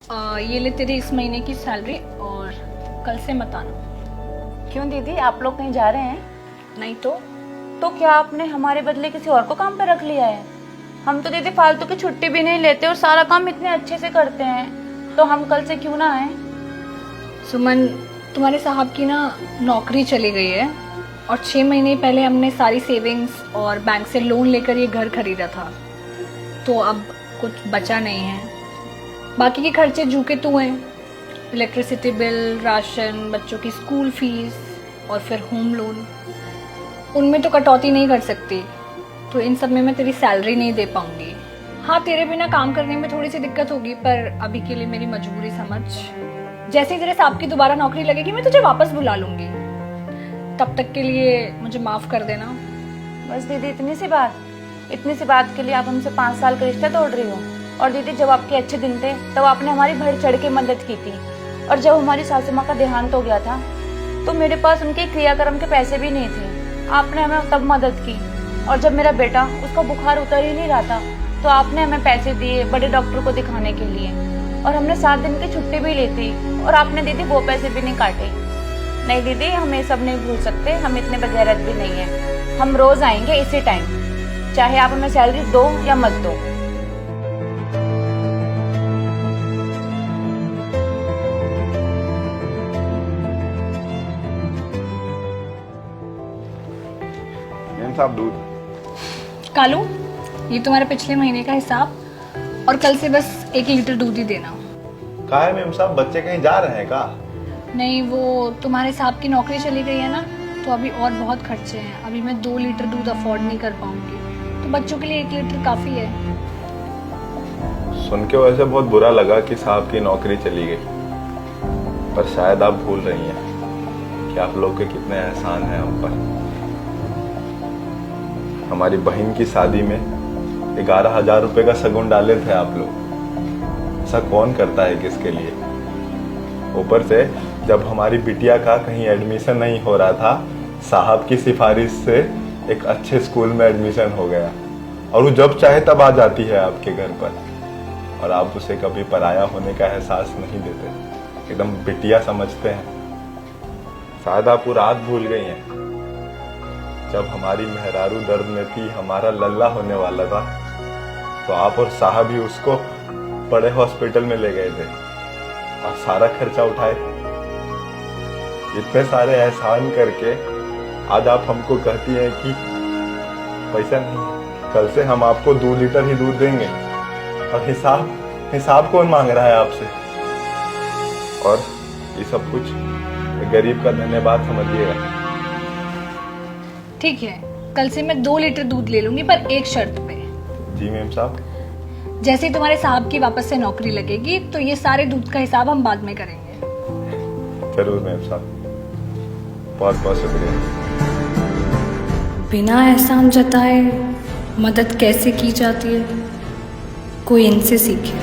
ये ले तेरी इस महीने की सैलरी और कल से मत आना। क्यों दीदी, आप लोग कहीं जा रहे हैं? नहीं तो क्या आपने हमारे बदले किसी और को काम पे रख लिया है? हम तो दीदी फालतू की छुट्टी भी नहीं लेते और सारा काम इतने अच्छे से करते हैं, तो हम कल से क्यों ना आए? सुमन, तुम्हारे साहब की ना नौकरी चली गई है और 6 महीने पहले हमने सारी सेविंग्स और बैंक से लोन लेकर ये घर खरीदा था, तो अब कुछ बचा नहीं है। बाकी के खर्चे जूके तू हैं, इलेक्ट्रिसिटी बिल, राशन, बच्चों की स्कूल फीस और फिर होम लोन, उनमें तो कटौती नहीं कर सकती, तो इन सब में मैं तेरी सैलरी नहीं दे पाऊंगी। हाँ, तेरे बिना काम करने में थोड़ी सी दिक्कत होगी, पर अभी के लिए मेरी मजबूरी समझ। जैसे ही तेरे साहब की दोबारा नौकरी लगेगी मैं तुझे वापस बुला लूंगी, तब तक के लिए मुझे माफ कर देना। बस दीदी, इतनी सी बात के लिए आप हमसे 5 साल का रिश्ता तोड़ रही हो। और दीदी, जब आपके अच्छे दिन थे तब आपने हमारी बढ़ चढ़ के मदद की थी, और जब हमारी सासू माँ का देहांत हो गया था तो मेरे पास उनके क्रियाक्रम के पैसे भी नहीं थे, आपने हमें तब मदद की। और जब मेरा बेटा, उसका बुखार उतर ही नहीं रहा था, तो आपने हमें पैसे दिए बड़े डॉक्टर को दिखाने के लिए, और हमने 7 दिन की छुट्टी भी ली थी, और आपने दीदी वो पैसे भी नहीं काटे। नहीं दीदी, हम ये सब नहीं भूल सकते, हम इतने बेगैरत भी नहीं है। हम रोज आएंगे इसी टाइम, चाहे आप हमें सैलरी दो या मत दो। साहब, दूध। कालू, ये तुम्हारे पिछले महीने का हिसाब, और कल से बस 1 लीटर दूध ही देना। कहा है मेम साहब, बच्चे कहीं जा रहे हैं का? नहीं, वो तुम्हारे साहब की नौकरी चली गई है ना, तो अभी और बहुत खर्चे हैं। अभी मैं 2 लीटर दूध अफोर्ड नहीं कर पाऊंगी, तो बच्चों के लिए 1 लीटर काफी है। सुन के वैसे बहुत बुरा लगा कि साहब की नौकरी चली गई, पर शायद आप भूल रही हैं कि आप लोग के कितने एहसान हैं हम पर। हमारी बहन की शादी में 11,000 रुपए का शगुन डाले थे आप लोग। ऐसा कौन करता है किसके लिए? ऊपर से जब हमारी बिटिया का कहीं एडमिशन नहीं हो रहा था, साहब की सिफारिश से एक अच्छे स्कूल में एडमिशन हो गया, और वो जब चाहे तब आ जाती है आपके घर पर, और आप उसे कभी पराया होने का एहसास नहीं देते, एकदम बिटिया समझते हैं। शायद आप वो रात भूल गई हैं जब हमारी मेहरारू दर्द में थी, हमारा लल्ला होने वाला था, तो आप और साहब ही उसको बड़े हॉस्पिटल में ले गए थे और सारा खर्चा उठाए। इतने सारे एहसान करके आज आप हमको कहती हैं कि पैसा नहीं। कल से हम आपको 2 लीटर ही दूध देंगे, और हिसाब कौन मांग रहा है आपसे? और ये सब कुछ गरीब का धन्यवाद समझिएगा। ठीक है, कल से मैं 2 लीटर दूध ले लूंगी, पर एक शर्त पे। जी मेम साहब। जैसे ही तुम्हारे साहब की वापस से नौकरी लगेगी तो ये सारे दूध का हिसाब हम बाद में करेंगे। जरूर मेम साहब, बहुत बहुत शुक्रिया। बिना एहसान जताए मदद कैसे की जाती है, कोई इनसे सीखे।